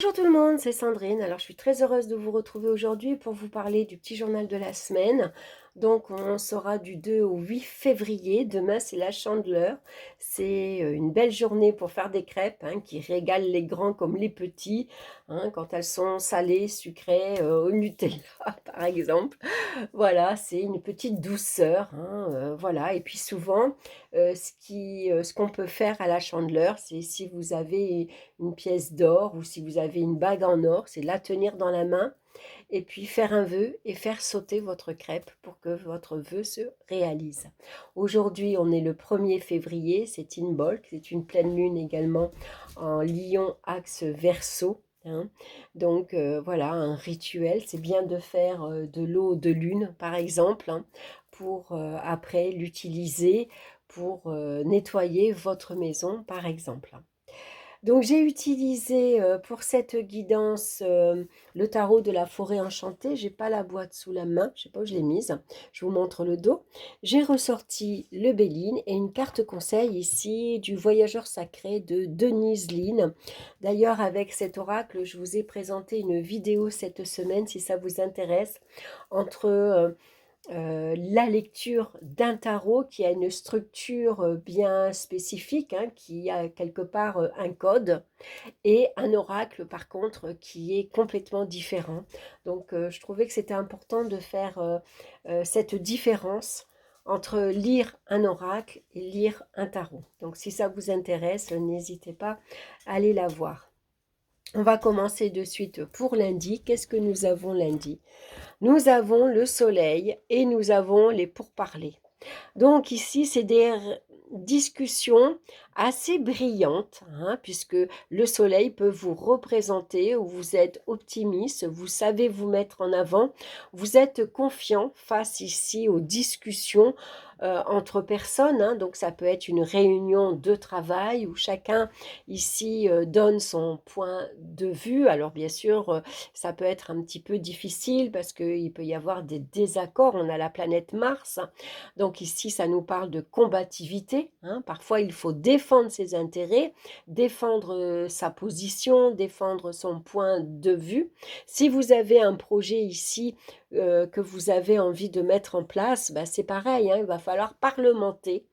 Bonjour tout le monde, c'est Sandrine. Alors je suis très heureuse de vous retrouver aujourd'hui pour vous parler du petit journal de la semaine. Donc on sera du 2 au 8 février. Demain c'est la Chandeleur. C'est une belle journée pour faire des crêpes qui régalent les grands comme les petits, quand elles sont salées, sucrées, au Nutella par exemple. Voilà, c'est une petite douceur, voilà. Et puis souvent, ce qu'on peut faire à la Chandeleur, c'est si vous avez une pièce d'or ou si vous avez une bague en or, c'est la tenir dans la main et puis faire un vœu et faire sauter votre crêpe pour que votre vœu se réalise. Aujourd'hui, on est le 1er février, c'est Inbolc, c'est une pleine lune également en Lion axe Verseau. Donc voilà, un rituel, c'est bien de faire de l'eau de lune par exemple, pour après l'utiliser pour nettoyer votre maison par exemple. Donc j'ai utilisé pour cette guidance le tarot de la forêt enchantée. J'ai pas la boîte sous la main, je sais pas où je l'ai mise. Je vous montre le dos. J'ai ressorti le Béline et une carte conseil ici du voyageur sacré de Denise Line. D'ailleurs avec cet oracle, je vous ai présenté une vidéo cette semaine si ça vous intéresse entre la lecture d'un tarot qui a une structure bien spécifique, qui a quelque part un code, et un oracle par contre qui est complètement différent. Donc je trouvais que c'était important de faire cette différence entre lire un oracle et lire un tarot. Donc si ça vous intéresse, n'hésitez pas à aller la voir. On va commencer de suite pour lundi. Qu'est-ce que nous avons lundi? Nous avons le soleil et nous avons les pourparlers. Donc ici, c'est des discussions assez brillantes, puisque le soleil peut vous représenter, où vous êtes optimiste, vous savez vous mettre en avant, vous êtes confiant face ici aux discussions entre personnes, donc ça peut être une réunion de travail où chacun ici donne son point de vue. Alors bien sûr, ça peut être un petit peu difficile parce qu'il peut y avoir des désaccords. On a la planète Mars, donc ici ça nous parle de combativité. Parfois il faut défendre ses intérêts, défendre sa position, défendre son point de vue. Si vous avez un projet ici que vous avez envie de mettre en place, c'est pareil, il va falloir parlementer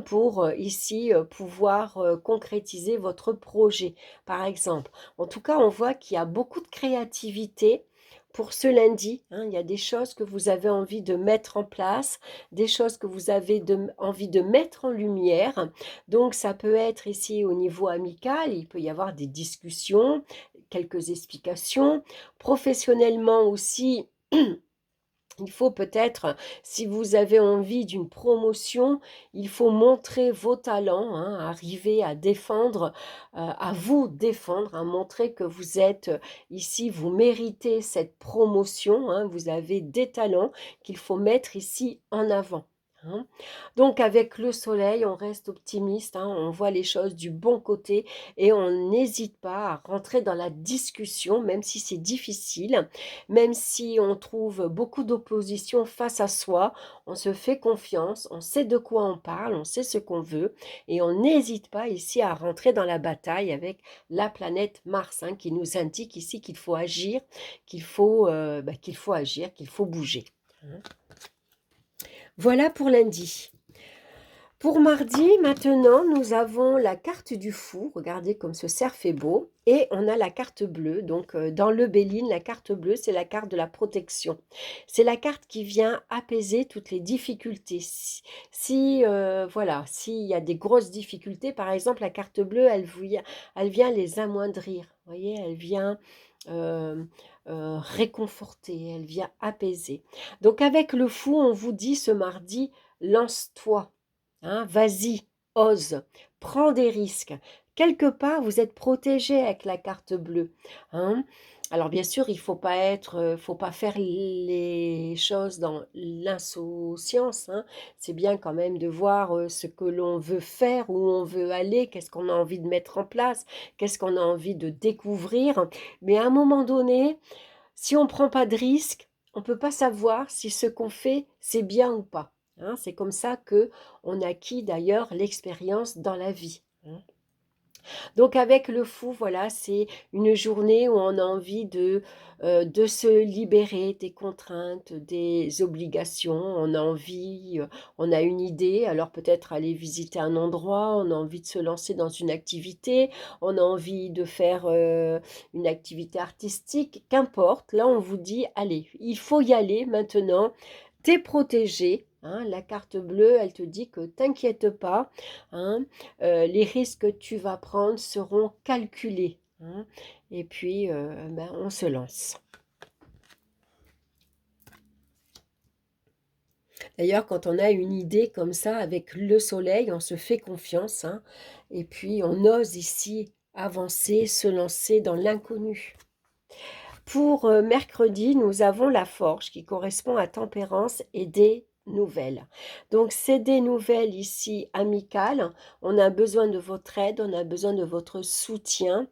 pour ici pouvoir concrétiser votre projet, par exemple. En tout cas, on voit qu'il y a beaucoup de créativité pour ce lundi. Il y a des choses que vous avez envie de mettre en place, des choses que vous avez envie de mettre en lumière. Donc, ça peut être ici au niveau amical, il peut y avoir des discussions, quelques explications. Professionnellement aussi, il faut peut-être, si vous avez envie d'une promotion, il faut montrer vos talents, arriver à défendre, à vous défendre, à montrer que vous êtes ici, vous méritez cette promotion, vous avez des talents qu'il faut mettre ici en avant. Donc avec le soleil, on reste optimiste, on voit les choses du bon côté et on n'hésite pas à rentrer dans la discussion, même si c'est difficile, même si on trouve beaucoup d'opposition face à soi, on se fait confiance, on sait de quoi on parle, on sait ce qu'on veut et on n'hésite pas ici à rentrer dans la bataille avec la planète Mars, qui nous indique ici qu'il faut agir, qu'il faut agir, qu'il faut bouger. Voilà pour lundi. Pour mardi, maintenant, nous avons la carte du fou. Regardez comme ce cerf est beau. Et on a la carte bleue. Donc, dans le Béline, la carte bleue, c'est la carte de la protection. C'est la carte qui vient apaiser toutes les difficultés. Voilà, s'il y a des grosses difficultés, par exemple, la carte bleue, elle vient les amoindrir. Vous voyez, elle vient réconforter, elle vient apaiser. Donc, avec le fou, on vous dit ce mardi, lance-toi. Vas-y, ose, prends des risques. Quelque part, vous êtes protégé avec la carte bleue. Alors bien sûr, faut pas faire les choses dans l'insouciance. C'est bien quand même de voir ce que l'on veut faire, où on veut aller, qu'est-ce qu'on a envie de mettre en place, qu'est-ce qu'on a envie de découvrir. Mais à un moment donné, si on ne prend pas de risque, on ne peut pas savoir si ce qu'on fait, c'est bien ou pas. C'est comme ça qu'on acquit d'ailleurs l'expérience dans la vie. Donc avec le fou, voilà, c'est une journée où on a envie de se libérer des contraintes, des obligations. On a envie, on a une idée, alors peut-être aller visiter un endroit, on a envie de se lancer dans une activité, on a envie de faire une activité artistique, qu'importe. Là, on vous dit, allez, il faut y aller maintenant. T'es protégé, hein, la carte bleue, elle te dit que t'inquiète pas, hein, les risques que tu vas prendre seront calculés, hein, et puis ben, on se lance. D'ailleurs, quand on a une idée comme ça avec le soleil, on se fait confiance, hein, et puis on ose ici avancer, se lancer dans l'inconnu. Pour mercredi, nous avons la forge qui correspond à tempérance et des nouvelles. Donc, c'est des nouvelles ici amicales. On a besoin de votre aide, on a besoin de votre soutien.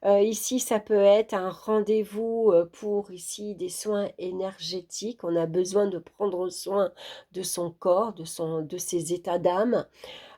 Ici, ça peut être un rendez-vous pour ici des soins énergétiques. On a besoin de prendre soin de son corps, de ses états d'âme,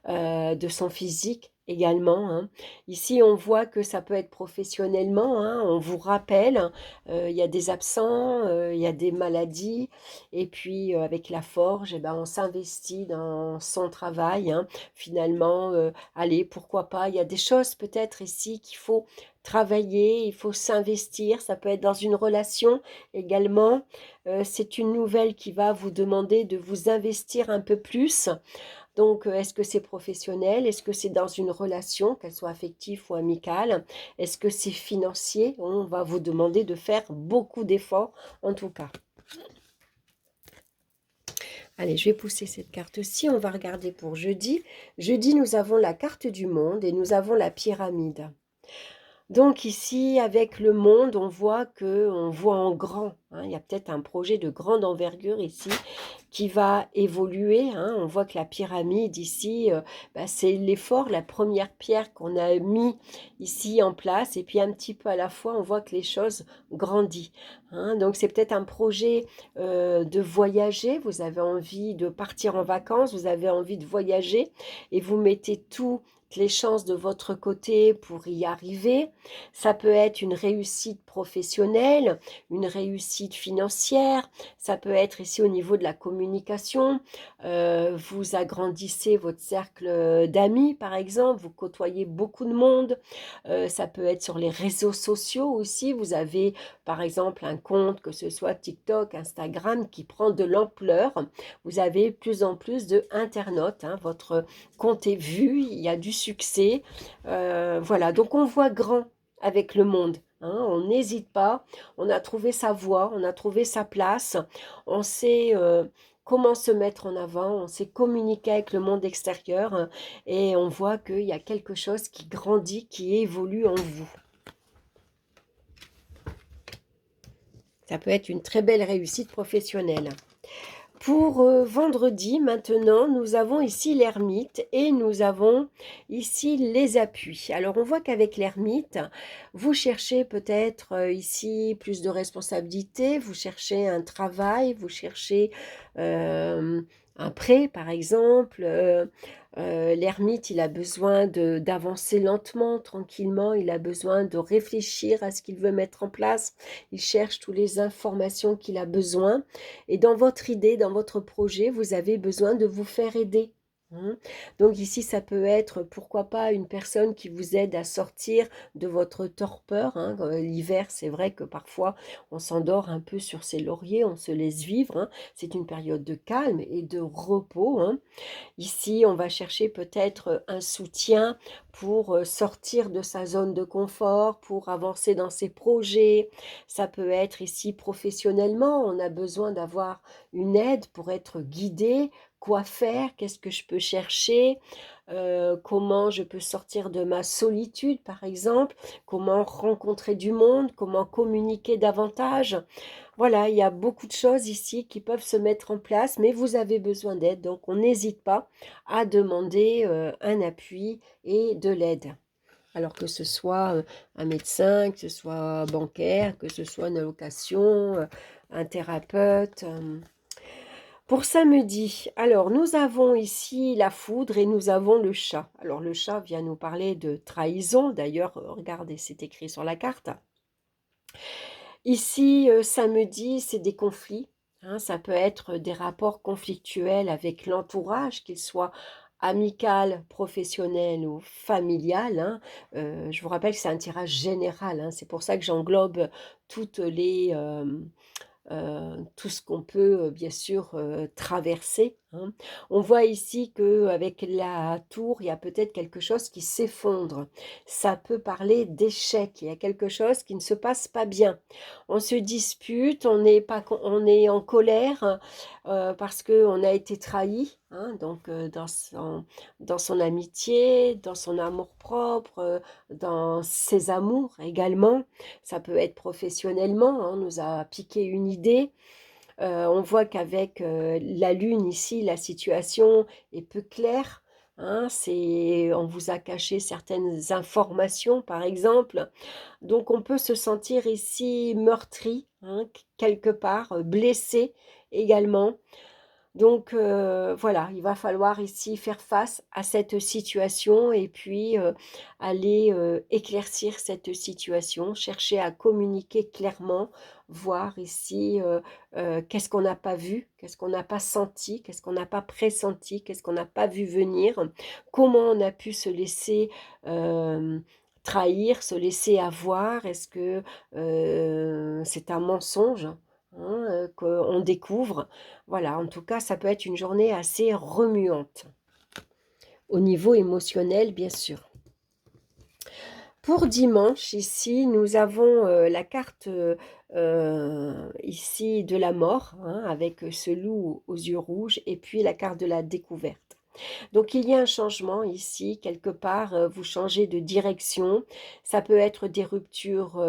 de son physique également, hein. Ici, on voit que ça peut être professionnellement, hein. On vous rappelle, il y a des absents, il y a des maladies, et puis avec la forge, eh ben, on s'investit dans son travail, hein. Finalement, allez, pourquoi pas, il y a des choses peut-être ici qu'il faut travailler, il faut s'investir, ça peut être dans une relation également. C'est une nouvelle qui va vous demander de vous investir un peu plus. Donc, est-ce que c'est professionnel? Est-ce que c'est dans une relation, qu'elle soit affective ou amicale? Est-ce que c'est financier? On va vous demander de faire beaucoup d'efforts, en tout cas. Allez, je vais pousser cette carte-ci. On va regarder pour jeudi. Jeudi, nous avons la carte du monde et nous avons la pyramide. Donc ici, avec le monde, on voit en grand, hein. Il y a peut-être un projet de grande envergure ici qui va évoluer, hein. On voit que la pyramide ici, bah, c'est l'effort, la première pierre qu'on a mis ici en place. Et puis un petit peu à la fois, on voit que les choses grandissent, hein. Donc c'est peut-être un projet de voyager. Vous avez envie de partir en vacances, vous avez envie de voyager et vous mettez tout les chances de votre côté pour y arriver. Ça peut être une réussite professionnelle, une réussite financière, ça peut être ici au niveau de la communication. Vous agrandissez votre cercle d'amis, par exemple, vous côtoyez beaucoup de monde. Ça peut être sur les réseaux sociaux aussi. Vous avez, par exemple, un compte, que ce soit TikTok, Instagram, qui prend de l'ampleur. Vous avez plus en plus de internautes, hein. Votre compte est vu, il y a du succès. Voilà, donc on voit grand avec le monde, hein. On n'hésite pas, on a trouvé sa voie, on a trouvé sa place, on sait comment se mettre en avant, on sait communiquer avec le monde extérieur, hein, et on voit qu'il y a quelque chose qui grandit, qui évolue en vous. Ça peut être une très belle réussite professionnelle. Pour vendredi, maintenant, nous avons ici l'ermite et nous avons ici les appuis. Alors, on voit qu'avec l'ermite, vous cherchez peut-être ici plus de responsabilité, vous cherchez un travail, vous cherchez un prêt, par exemple. L'ermite, il a besoin d'avancer lentement, tranquillement, il a besoin de réfléchir à ce qu'il veut mettre en place, il cherche toutes les informations qu'il a besoin. Et dans votre idée, dans votre projet, vous avez besoin de vous faire aider, hein. Donc ici, ça peut être, pourquoi pas, une personne qui vous aide à sortir de votre torpeur, hein. L'hiver, c'est vrai que parfois, on s'endort un peu sur ses lauriers, on se laisse vivre, hein. C'est une période de calme et de repos, hein. Ici, on va chercher peut-être un soutien pour sortir de sa zone de confort, pour avancer dans ses projets. Ça peut être ici professionnellement, on a besoin d'avoir une aide pour être guidé. Quoi faire? Qu'est-ce que je peux chercher? Comment je peux sortir de ma solitude, par exemple? Comment rencontrer du monde? Comment communiquer davantage? Voilà, il y a beaucoup de choses ici qui peuvent se mettre en place, mais vous avez besoin d'aide, donc on n'hésite pas à demander un appui et de l'aide. Alors que ce soit un médecin, que ce soit bancaire, que ce soit une allocation, un thérapeute. Pour samedi, alors nous avons ici la foudre et nous avons le chat. Alors le chat vient nous parler de trahison, d'ailleurs, regardez, c'est écrit sur la carte. Ici, samedi, c'est des conflits, hein, ça peut être des rapports conflictuels avec l'entourage, qu'il soit amical, professionnel ou familial, hein. Je vous rappelle que c'est un tirage général, hein, c'est pour ça que j'englobe toutes les, tout ce qu'on peut, bien sûr, traverser, hein. On voit ici qu'avec la tour, il y a peut-être quelque chose qui s'effondre. Ça peut parler d'échec, il y a quelque chose qui ne se passe pas bien. On se dispute, on est en colère, parce qu'on a été trahi, hein, donc dans son amitié, dans son amour-propre, dans ses amours également. Ça peut être professionnellement, hein, on nous a piqué une idée. On voit qu'avec la lune ici, la situation est peu claire, hein, on vous a caché certaines informations, par exemple. Donc on peut se sentir ici meurtri, hein, quelque part, blessé également. Donc voilà, il va falloir ici faire face à cette situation et puis aller éclaircir cette situation, chercher à communiquer clairement, voir ici qu'est-ce qu'on n'a pas vu, qu'est-ce qu'on n'a pas senti, qu'est-ce qu'on n'a pas pressenti, qu'est-ce qu'on n'a pas vu venir, comment on a pu se laisser trahir, se laisser avoir, est-ce que c'est un mensonge, hein, qu'on découvre. Voilà, en tout cas, ça peut être une journée assez remuante, au niveau émotionnel, bien sûr. Pour dimanche, ici, nous avons la carte ici de la mort, hein, avec ce loup aux yeux rouges, et puis la carte de la découverte. Donc il y a un changement ici, quelque part, vous changez de direction. Ça peut être des ruptures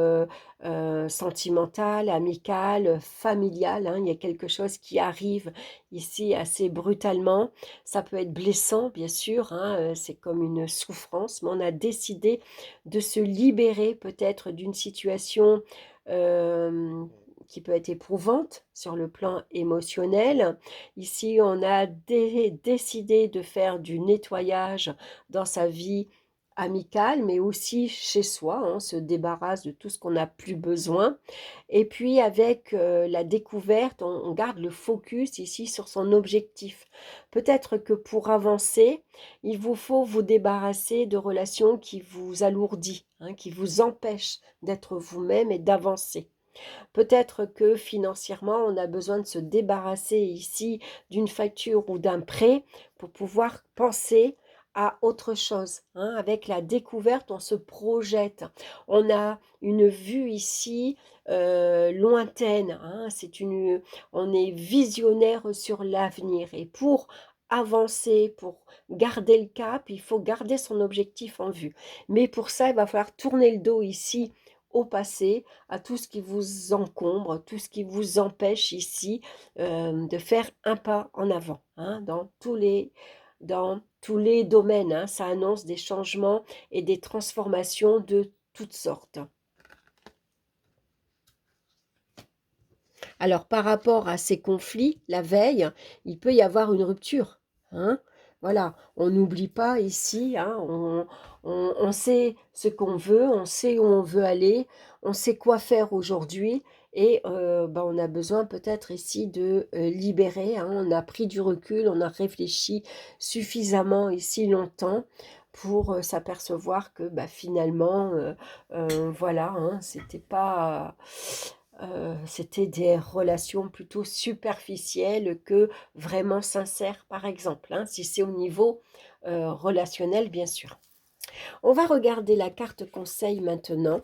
sentimentales, amicales, familiales, hein. Il y a quelque chose qui arrive ici assez brutalement. Ça peut être blessant, bien sûr, hein, c'est comme une souffrance, mais on a décidé de se libérer peut-être d'une situation euh, qui peut être éprouvante sur le plan émotionnel. Ici, on a décidé de faire du nettoyage dans sa vie amicale, mais aussi chez soi, hein, on se débarrasse de tout ce qu'on n'a plus besoin. Et puis avec la découverte, on garde le focus ici sur son objectif. Peut-être que pour avancer, il vous faut vous débarrasser de relations qui vous alourdissent, hein, qui vous empêchent d'être vous-même et d'avancer. Peut-être que financièrement, on a besoin de se débarrasser ici d'une facture ou d'un prêt pour pouvoir penser à autre chose, hein. Avec la découverte, on se projette. On a une vue ici lointaine, hein. On est visionnaire sur l'avenir. Et pour avancer, pour garder le cap, il faut garder son objectif en vue. Mais pour ça, il va falloir tourner le dos ici au passé, à tout ce qui vous encombre, tout ce qui vous empêche ici de faire un pas en avant, hein, dans tous les domaines, hein. Ça annonce des changements et des transformations de toutes sortes. Alors, par rapport à ces conflits, la veille, il peut y avoir une rupture, hein. Voilà, on n'oublie pas ici, hein, on sait ce qu'on veut, on sait où on veut aller, on sait quoi faire aujourd'hui et ben, on a besoin peut-être ici de libérer, hein. On a pris du recul, on a réfléchi suffisamment ici longtemps pour s'apercevoir que bah, finalement, voilà, hein, c'était des relations plutôt superficielles que vraiment sincères, par exemple, hein, si c'est au niveau relationnel, bien sûr. On va regarder la carte conseil maintenant.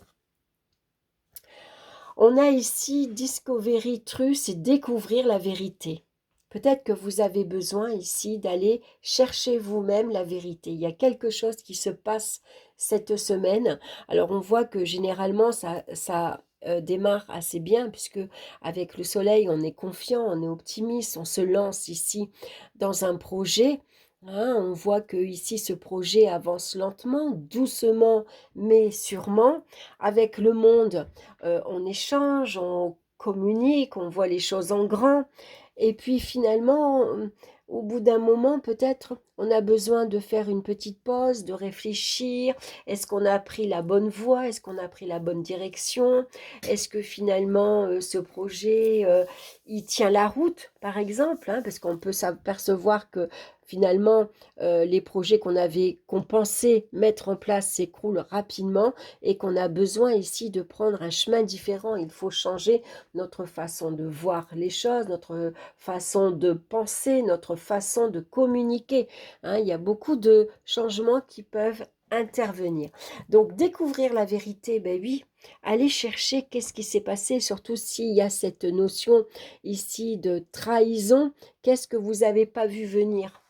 On a ici Discovery Truth, c'est découvrir la vérité. Peut-être que vous avez besoin ici d'aller chercher vous-même la vérité. Il y a quelque chose qui se passe cette semaine. Alors on voit que généralement ça démarre assez bien puisque avec le soleil on est confiant, on est optimiste, on se lance ici dans un projet, hein. On voit que ici ce projet avance lentement, doucement mais sûrement. Avec le monde, on échange, on communique, on voit les choses en grand. Et puis finalement, au bout d'un moment, peut-être, on a besoin de faire une petite pause, de réfléchir. Est-ce qu'on a pris la bonne voie? Est-ce qu'on a pris la bonne direction? Est-ce que finalement, ce projet, il tient la route, par exemple, hein? Parce qu'on peut s'apercevoir que finalement, les projets qu'on pensait mettre en place s'écroulent rapidement et qu'on a besoin ici de prendre un chemin différent. Il faut changer notre façon de voir les choses, notre façon de penser, notre façon de communiquer, hein. Il y a beaucoup de changements qui peuvent intervenir. Donc, découvrir la vérité, ben oui, aller chercher qu'est-ce qui s'est passé, surtout s'il y a cette notion ici de trahison, qu'est-ce que vous n'avez pas vu venir.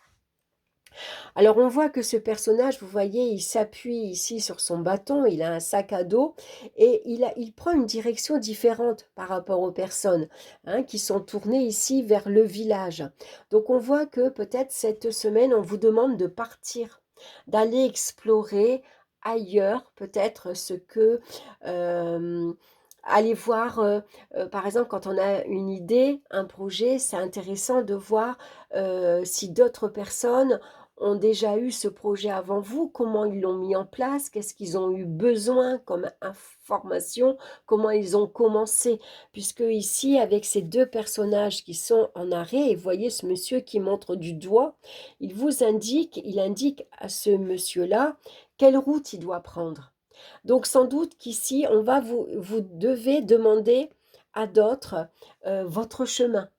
Alors on voit que ce personnage, vous voyez, il s'appuie ici sur son bâton, il a un sac à dos et il prend une direction différente par rapport aux personnes, hein, qui sont tournées ici vers le village. Donc on voit que peut-être cette semaine, on vous demande de partir, d'aller explorer ailleurs peut-être ce que... aller voir, par exemple, quand on a une idée, un projet, c'est intéressant de voir si d'autres personnes ont déjà eu ce projet avant vous, comment ils l'ont mis en place, qu'est-ce qu'ils ont eu besoin comme information, comment ils ont commencé. Puisque ici, avec ces deux personnages qui sont en arrêt, et voyez ce monsieur qui montre du doigt, il indique à ce monsieur-là quelle route il doit prendre. Donc sans doute qu'ici, vous devez demander à d'autres votre chemin.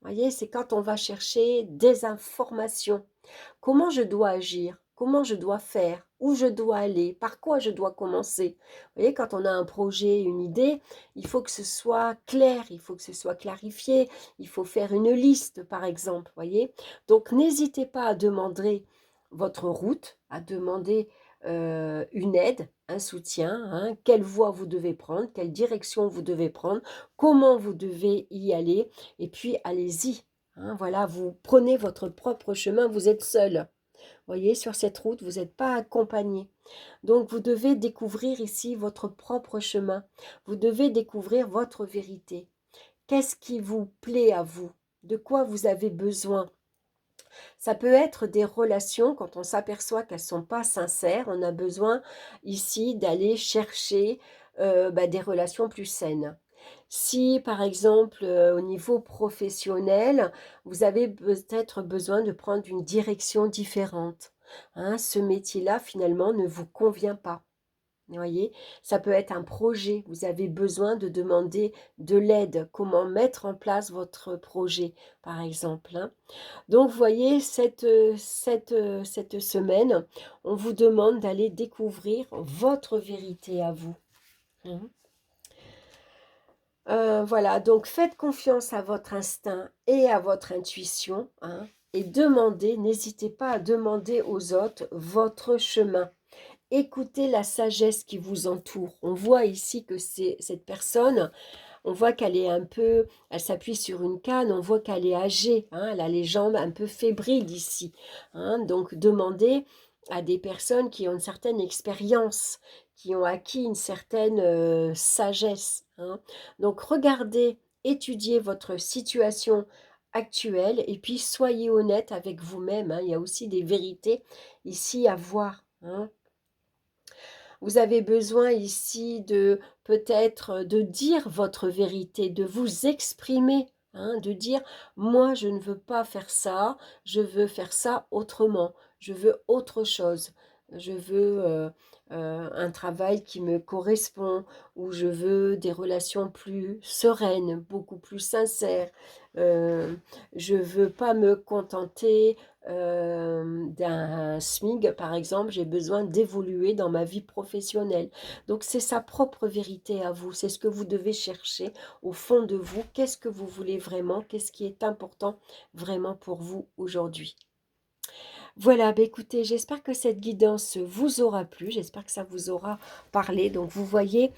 Vous voyez, c'est quand on va chercher des informations. Comment je dois agir? Comment je dois faire? Où je dois aller? Par quoi je dois commencer? Vous voyez, quand on a un projet, une idée, il faut que ce soit clair, il faut que ce soit clarifié, il faut faire une liste, par exemple, vous voyez. Donc, n'hésitez pas à demander votre route, à demander une aide, un soutien, hein, quelle voie vous devez prendre, quelle direction vous devez prendre, comment vous devez y aller, et puis allez-y. Hein, voilà, vous prenez votre propre chemin, vous êtes seul. Vous voyez, sur cette route, vous n'êtes pas accompagné. Donc, vous devez découvrir ici votre propre chemin. Vous devez découvrir votre vérité. Qu'est-ce qui vous plaît à vous? De quoi vous avez besoin? Ça peut être des relations, quand on s'aperçoit qu'elles ne sont pas sincères, on a besoin ici d'aller chercher des relations plus saines. Si, par exemple, au niveau professionnel, vous avez peut-être besoin de prendre une direction différente, hein, ce métier-là, finalement, ne vous convient pas. Vous voyez, ça peut être un projet, vous avez besoin de demander de l'aide, comment mettre en place votre projet, par exemple, hein. Donc, vous voyez, cette semaine, on vous demande d'aller découvrir votre vérité à vous. Mhm. Voilà, donc faites confiance à votre instinct et à votre intuition, hein, et demandez, n'hésitez pas à demander aux autres votre chemin. Écoutez la sagesse qui vous entoure. On voit ici que cette personne, on voit qu'elle est un peu, elle s'appuie sur une canne, on voit qu'elle est âgée, hein, elle a les jambes un peu fébriles ici, hein. Donc demandez à des personnes qui ont une certaine expérience, qui ont acquis une certaine sagesse, hein. Donc regardez, étudiez votre situation actuelle et puis soyez honnête avec vous-même, hein. Il y a aussi des vérités ici à voir, hein. Vous avez besoin ici de peut-être de dire votre vérité, de vous exprimer, hein, de dire moi je ne veux pas faire ça, je veux faire ça autrement, je veux autre chose, je veux un travail qui me correspond, ou je veux des relations plus sereines, beaucoup plus sincères. Euh, je veux pas me contenter d'un SMIG, par exemple, j'ai besoin d'évoluer dans ma vie professionnelle. Donc, c'est sa propre vérité à vous, c'est ce que vous devez chercher au fond de vous. Qu'est-ce que vous voulez vraiment? Qu'est-ce qui est important vraiment pour vous aujourd'hui? Voilà, bah écoutez, j'espère que cette guidance vous aura plu, j'espère que ça vous aura parlé. Donc, vous voyez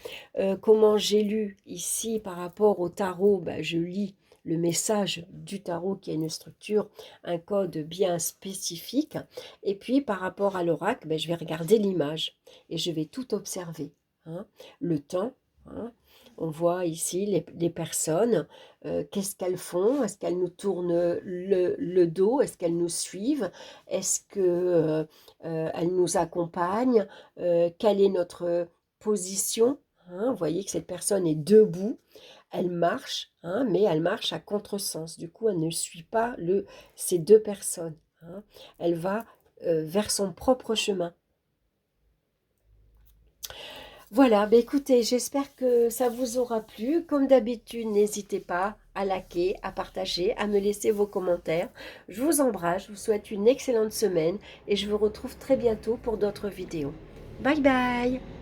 comment j'ai lu ici par rapport au tarot, bah, je lis le message du tarot qui a une structure, un code bien spécifique. Et puis, par rapport à l'oracle, bah, je vais regarder l'image et je vais tout observer, hein, le temps, hein. On voit ici les personnes, qu'est-ce qu'elles font? Est-ce qu'elles nous tournent le dos? Est-ce qu'elles nous suivent? Est-ce que, elles nous accompagnent? Quelle est notre position? Hein, vous voyez que cette personne est debout, elle marche, hein, mais elle marche à contresens. Du coup, elle ne suit pas ces 2 personnes, hein. Elle va, vers son propre chemin. Voilà, bah écoutez, j'espère que ça vous aura plu. Comme d'habitude, n'hésitez pas à liker, à partager, à me laisser vos commentaires. Je vous embrasse, je vous souhaite une excellente semaine et je vous retrouve très bientôt pour d'autres vidéos. Bye bye!